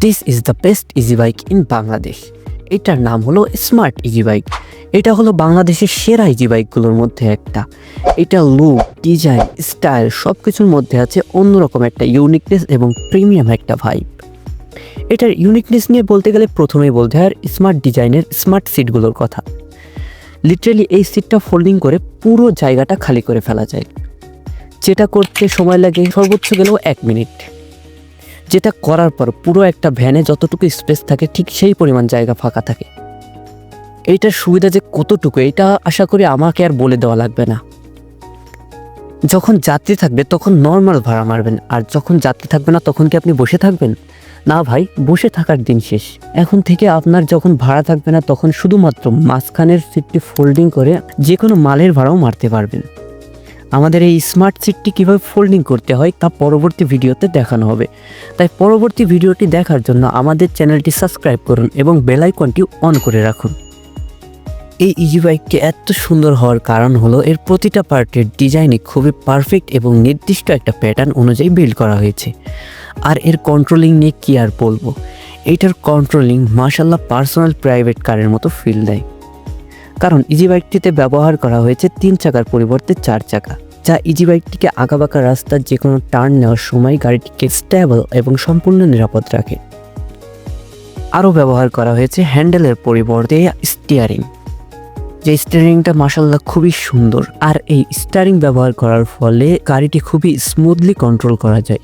This is the best easy bike in Bangladesh. এটার নাম হলো স্মার্ট ইজি বাইক। এটা হলো বাংলাদেশের সেরা ইজি বাইকগুলোর মধ্যে একটা। এটা লুক, ডিজাইন, স্টাইল সব কিছুর মধ্যে আছে অন্যরকম একটা ইউনিকনেস এবং প্রিমিয়াম একটা ভাইব। এটার ইউনিকনেস নিয়ে বলতে গেলে প্রথমেই বলতে হয় স্মার্ট ডিজাইনের স্মার্ট সিটগুলোর কথা। লিটারেলি এই সিটটা ফোল্ডিং করে পুরো জায়গাটা খালি করে ফেলা যায়, যেটা করতে সময় লাগে সর্বোচ্চ গেলেও 1 মিনিট। যেটা করার পর পুরো একটা ভ্যানে যতটুকু স্পেস থাকে ঠিক সেই পরিমাণ জায়গা ফাঁকা থাকে। এইটার সুবিধা যে কতটুকু এটা আশা করি আমাকে আর বলে দেওয়া লাগবে না। যখন যাত্রী থাকবে তখন নর্মাল ভাড়া মারবেন, আর যখন যাত্রী থাকবে না তখন কি আপনি বসে থাকবেন? না ভাই, বসে থাকার দিন শেষ। এখন থেকে আপনার যখন ভাড়া থাকবে না তখন শুধুমাত্র মাঝখানের সিটটি ফোল্ডিং করে যে কোনো মালের ভাড়াও মারতে পারবেন। আমাদের এই স্মার্ট সিটটি কীভাবে ফোল্ডিং করতে হয় তা পরবর্তী ভিডিওতে দেখানো হবে, তাই পরবর্তী ভিডিওটি দেখার জন্য আমাদের চ্যানেলটি সাবস্ক্রাইব করুন এবং বেল আইকনটি অন করে রাখুন। এই ইজি বাইকটি এত সুন্দর হওয়ার কারণ হলো এর প্রতিটা পার্টের ডিজাইনে খুবই পারফেক্ট এবং নির্দিষ্ট একটা প্যাটার্ন অনুযায়ী বিল্ড করা হয়েছে। আর এর কন্ট্রোলিং নিয়ে কী আর বলবো, এইটার কন্ট্রোলিং মাশাল্লাহ পার্সোনাল প্রাইভেট কারের মতো ফিল দেয়। কারণ ইজি বাইকটিতে ব্যবহার করা হয়েছে 3 চাকার পরিবর্তে 4 চাকা, যা ইজি বাইকটিকে আঁকাবাঁকা রাস্তার যে কোনো টার্ন নেওয়ার সময় গাড়িটিকে স্টেবল এবং সম্পূর্ণ নিরাপদ রাখে। আরও ব্যবহার করা হয়েছে হ্যান্ডেলের পরিবর্তে স্টিয়ারিং, যে স্টিয়ারিংটা মাশাল্লাহ খুবই সুন্দর। আর এই স্টিয়ারিং ব্যবহার করার ফলে গাড়িটি খুবই স্মুথলি কন্ট্রোল করা যায়।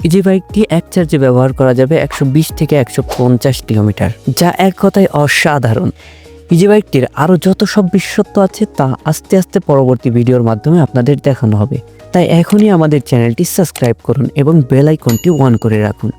ইজি বাইকটি এক চার্জে ব্যবহার করা যাবে 120 থেকে 150 কিলোমিটার, যা এক কথায় অসাধারণ। ইজি বাইকটির আরও যত সব বিশেষত্ব আছে তা আস্তে আস্তে পরবর্তী ভিডিওর মাধ্যমে আপনাদের দেখানো হবে, তাই এখনই আমাদের চ্যানেলটি সাবস্ক্রাইব করুন এবং বেল আইকনটি অন করে রাখুন।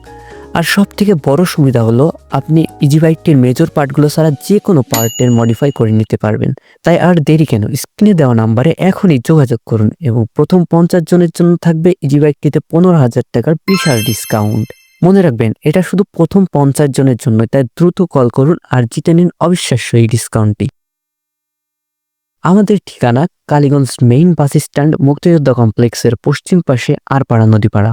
আর সব থেকে বড় সুবিধা হলো আপনি ইজি বাইকটির মেজর পার্টগুলো ছাড়া যে কোনো পার্টের মডিফাই করে নিতে পারবেন। তাই আর দেরি কেন, স্ক্রিনে দেওয়া নাম্বারে এখনই যোগাযোগ করুন এবং প্রথম 50 জনের জন্য থাকবে ইজি বাইকটিতে 15,000 টাকার বিশাল ডিসকাউন্ট। মনে রাখবেন এটা শুধু প্রথম 50 জনের জন্য, তাই দ্রুত কল করুন আর জিতে নিন অবিশ্বাস্য এই ডিসকাউন্টটি। আমাদের ঠিকানা কালীগঞ্জ মেইন বাস স্ট্যান্ড, মুক্তিযোদ্ধা কমপ্লেক্সের পশ্চিম পাশে আরপাড়া নদীপাড়া।